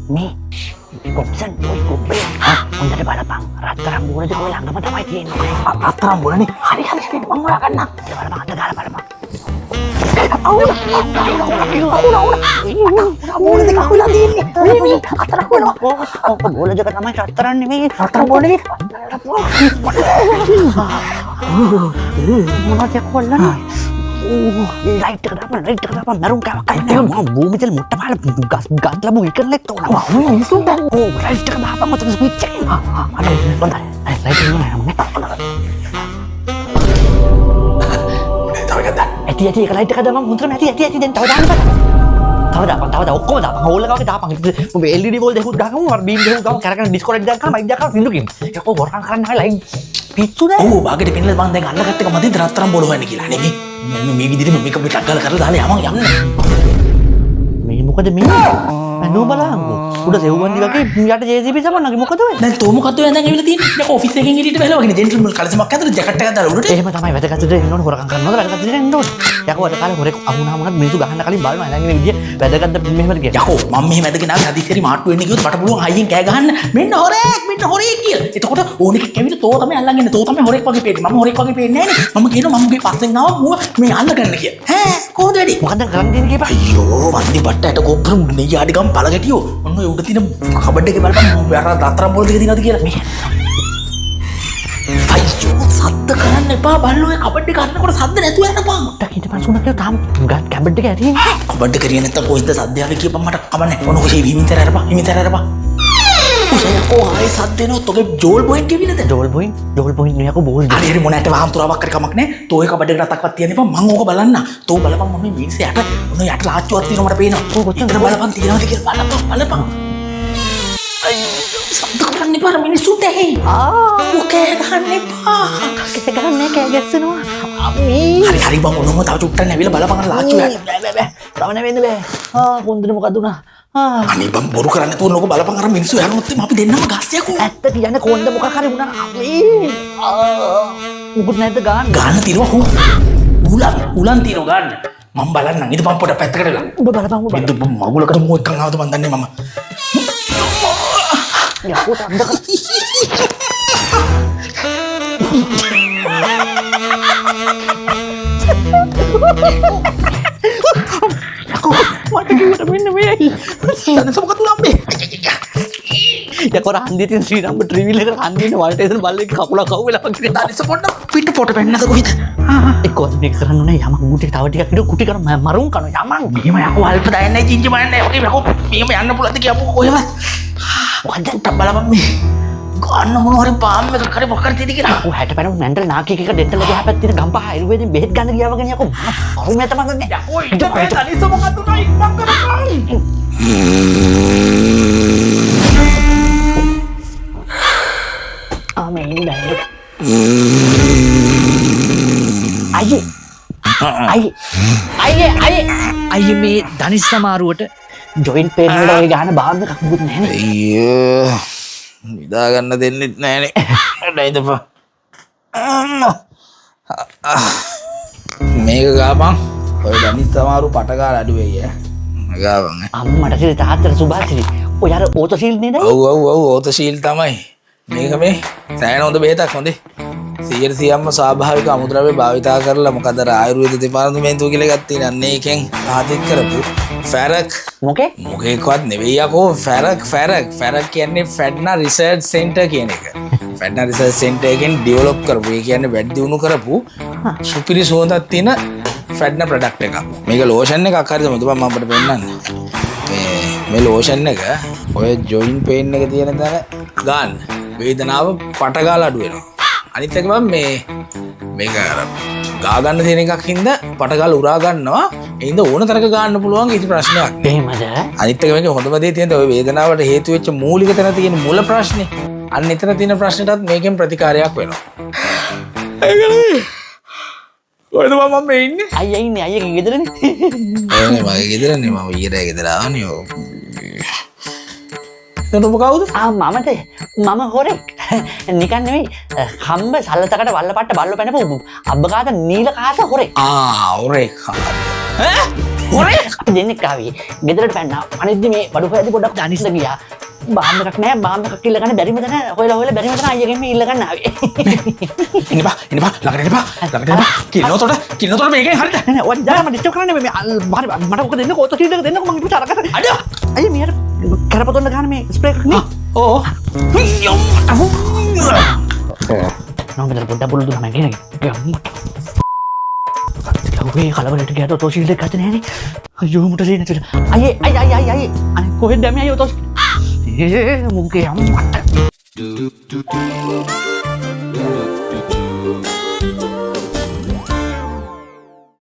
මේ කොප්සන් ඔය කොබ්බේ හොඳට බලපන් රත්තරන් බෝලද ඔය ළඟම තමයි තියෙන්නේ රත්තරන් බෝලනේ හරි මම හොයා ගන්න බලපන් අත දාලා බලපන් අවුල බෝල දෙක අහුලා තියෙන්නේ මේ රත්තරන් බෝල බෝල දෙක තමයි රත්තරන් නෙමෙයි රත්තරන් බෝලනේ මොනවද කොල්ලනේ लाइट करना नरूं क्या कहने हैं मां वो मिचल मोटा वाला गांठ ला मुई कर ले तो ना वो सुन दे ओ लाइट करना apa मतलब सुई चेक हां ada bentar लाइट करना है हमने tahu kata hati light kada bang mundur hati dan tahu dah tahu ඔක්කොම දාපන් හෝල් එකක දාපන් ඔබ LED බෝල් දෙකක් දාගමු අර බීම් දෙකක් ගාව කරගෙන ඩිස්කෝඩ් එක දාගන්න මයික් දාගන්න සින්දුකින් ඒක කො වරන් කරන්න නැහැ ලයින් පිස්සුද ඕ බාගෙට පෙන්නලා මම දැන් අල්ලගත්ත එක මදින් රත්තරන් බෝල හොයන්න කියලා නෙමෙයි මේ විදිහට මේක පිටක් ගාලා කරලා දාලා යන්න මේ මොකද මේ නෝ බලංගු උඩ සෙව්වන්දි වගේ යට JCB සමන්නගේ මොකද වෙන්නේ දැන් තෝ මොකද දැන් ඇවිල්ලා තියෙන්නේ දැන් ඔෆිස් එකෙන් එළියට බහලා වගේ ජෙන්ටල්මන් කලසමක් ඇතුළේ ජැකට් එකක් දාලා උඩට එහෙම තමයි වැදගත් දේ ඉන්නෝනේ හොරකම් කරනවද වැදගත් දේ ඉන්න ඕනේ යකෝ අද කාලේ හොරෙක් අහුණාම මිනිස්සු ගහන්න කලින් බලනවා දැන් මේ විදිය වැදගත් මෙහෙමද කියලා යකෝ මම මෙහෙම ඇදගෙන ආවේ හදිස්සියේ මාට්ටු වෙන්න කිව්වොත් මට පුළුවන් හයියෙන් කෑ ගහන්න මෙන්න හොරෙක් කියලා එතකොට ඕනෙක කැවිලා තෝ තමයි අල්ලන් ඉන්නේ තෝ තමයි හොරෙක් වගේ පේන්නේ මම හොරෙක් වගේ පේන්නේ නැහැ නේ මම කියනවා මමගේ පස්සෙන් ආව මුව මේ අල්ල ගන්න කියලා ඈ කොහොමද වැඩි මොකද කරන් දෙන්නේ කියපන් අයියෝ වන්දි බට්ටට කොප්පර මුන්නේ යාඩි ගම් පළගටියෝ ඔන්න ඔය උඩ තියෙන කබඩ් එකේ බලපන් අර දතරම් බෝල් දෙක දිනවද කියලා මේ අයියෝ සද්ද කරන්න එපා බල්ලෝ ඒ කබඩ් එක අරනකොට සද්ද නැතුව යනපන් ටක් හිටපන් සුණා කියලා තාම කබඩ් එක ඇරියේ කබඩ් එක කරියේ නැත්තම් කොහෙන්ද සද්ද ආවේ කියපන් මට කමන්නේ ඔන්න කොහේ හිමිතර අරපන් ओ हाय साथ देनो तो के जोल पॉइंट के भी ना जोल पॉइंट नु යකෝ බෝල් හරි හරි මොනට වහම් තුරාවක් කරි කමක් නැහැ තෝ ඒක බඩේකට අතක්වත් තියන්න එපා මම ඕක බලන්න තෝ බලපන් මම මිනිස් යට ඔන්න යට ලාච්චුවක් තියෙනවා මට පේනවා ඕක කොච්චර බලපන් තියනවාද කියලා බලපන් සද්ද කරන්න එපා මිනිස්සුන්ට ඇහි ඕකේ ගහන්න එපා කකේ ගහන්න කෑ ගැස්සනවා අම්මේ හරි බං ඔන්නම තව චුට්ටක් නැවිලා බලපන් අර ලාච්චුව බෑ තවන වෙන්න බෑ කොන්දර මොකද උනා අනේ බම් බොරු කරන්න තුන ඕක බලපන් අර මිනිස්සු යනොත් අපි දෙන්නම ගස්සයකෝ ඇත්ත කියන්නේ කොන්ද මොකක් හරි වුණා මුකුත් නැද්ද ගන්න තියනවා හො උලන් තියනවා ගන්න මම බලන්නම් ඉතින් මම පොඩ පැත්තකට වෙලා ඔබ බලපන් මගුලකට මෝ එක්කන් ආවද මන් දන්නේ මම යකෝ තන්ද මට කිව්වට මෙන්න මේයි දැන් සමකතු ලම්බේ යකෝ රහන්දිතින් ශ්‍රී රාම ට්‍රිවිල් එකට හන්දින වල්ටේෂන් බල්ලේ කකුල කව් වෙලා වගේ දැන් පොඩ්ඩක් පිට පොට වෙන්නද කොහෙද එක්කවත් මේක කරන්න ඕනේ යමක් ගුටි තව ටිකක් ඉඳ කුටි කර මරුන් කන යමක් මෙහෙම යකෝ අල්ප දාන්නේ චින්චි මන්නේ ඔකේ යකෝ මෙහෙම යන්න පුළුවන්ද කියපුවා කොහෙවත් මොකද බලපන් මේ ගන්න මොන හරි පාම් එකක් හරි මොකක් හරි තියෙද කියලා ඔය 60 පැනු මෙන්ටල් නාකික එක ඩෙන්ටල් එකේ හැපැත් තියෙන ගම්පහ ආයුර්වේදයෙන් බෙහෙත් ගන්න ගියා වගේ යකෝ කරුම ඇත මගන්නේ යකෝ ඊට පස්සේ තනිස මොකක්ද උනා ඉක්මන් කරපන් මේ ඉන්නේ අයියේ මේ ධනිස් සමාරුවට ජොයින්ට් පේන් වල ඔය ගහන බාම් එකක් මුකුත් නැහැ නේ අයියෝ නිදා ගන්න දෙන්නෙත් නැහනේ නැයිදපා මේක ගාපන් ඔය ධනිස් සමාරු පට ගාලා අඩු වෙයි ඈ ගාපන් අම්මට සිරි තාත්තට සුභාසිරි ඔය අර ඕතසීල් නේද ඔව් ඕතසීල් තමයි මේක මේ සෑහෙන හොඳ බෙහෙතක් හොඳේ 100%ක්ම ස්වාභාවික අමුද්‍රව්‍ය භාවිතා කරලා මොකද අර ආයුර්වේද දෙපාර්තමේන්තුව කියලා එකක් තියෙන අන්න ඒකෙන් ආදික් කරපු ෆැරක් මොකේකවත් නෙවෙයි යකෝ ෆැරක් කියන්නේ ෆැඩ්නා රිසර්ච් සෙන්ටර් කියන එක ෆැඩ්නා රිසර්ච් සෙන්ටර් එකෙන් ඩෙවලොප් කරපු ඒ කියන්නේ වැඩි දියුණු කරපු සුපිරි සුවඳක් තියෙන ෆැඩ්නා ප්‍රොඩක්ට් එකක් මේක ලෝෂන් එකක් හරිද මම අපිට පෙන්නන්න මේ ලෝෂන් එක ඔය ජොයින්ට් පේන් එක තියෙන තැන ගන්න වේදනාව පටගාලා අඩු වෙනවා අනිත් එක මම මේක ගා ගන්න තියෙන එකක් හින්දා පටගාලා උරා ගන්නවා ඒ හින්දා ඕන තරක ගන්න පුළුවන් කිසි ප්‍රශ්නයක් එහෙමද අනිත් එක මේක හොඳම දේ තියෙන ඔය වේදනාවට හේතු වෙච්ච මූලික තැන තියෙන මුල ප්‍රශ්නේ අන්න එතන තියෙන ප්‍රශ්නටත් මේකෙන් ප්‍රතිකාරයක් වෙනවා ඒකනේ කොහෙද මම මේ ඉන්නේ අයියා ඉන්නේ අයියාගේ ගෙදරනේ එනේ මගේ ගෙදරනේ මම ඊයේ ගෙදර ආවනේ එතන ඔබ කවුද මම හොරෙක් නිකන් නෙවෙයි කම්බ සල්ලතකට වල්ලපට්ට බල්ල පැනපු අබ්බකාත නීල කාස හොරෙක් හොරෙක් මොනේ? අපි දෙන්නෙක් ආවේ. ගෙදරට පැන්නා. අනිද්දි මේ බඩු හොයද්දි පොඩ්ඩක් දනිස්ද ගියා. බාම් එකක් නැහැ. බාම් එකක් ඉල්ල ගන්න බැරිම තැන හොයලා බැරිම තැන අයියගෙන් මේ ඉල්ල ගන්න ආවේ. එන්නපා ළඟට එන්නපා. කිනෝතොට මේකෙන් හරිද? නෑ ඔය දැන් මම ඩිස්ටර්බ් කරන්නේ මේ මට ඔක දෙන්නකෝ ඔත සීල් එක දෙන්නකෝ මං ඉතින් අරකට. අඩෝ. අයියේ මෙයාට කරපතොන්න ගන්න මේ ස්ප්‍රේ එකක් නේ. ඕ. නෝ මෙතන පොඩ්ඩක් බුලු දුන්නා මම කියන්නේ. ගම්මට. කලබලට ගියාට ඔත සීල් එක ගත්තේ නෑනේ. අයියෝ මුට සීල් නැතුව. අයියේ. අනේ කොහෙද දැම්මේ අයියෝ ඔත. මුගේ අම්මට.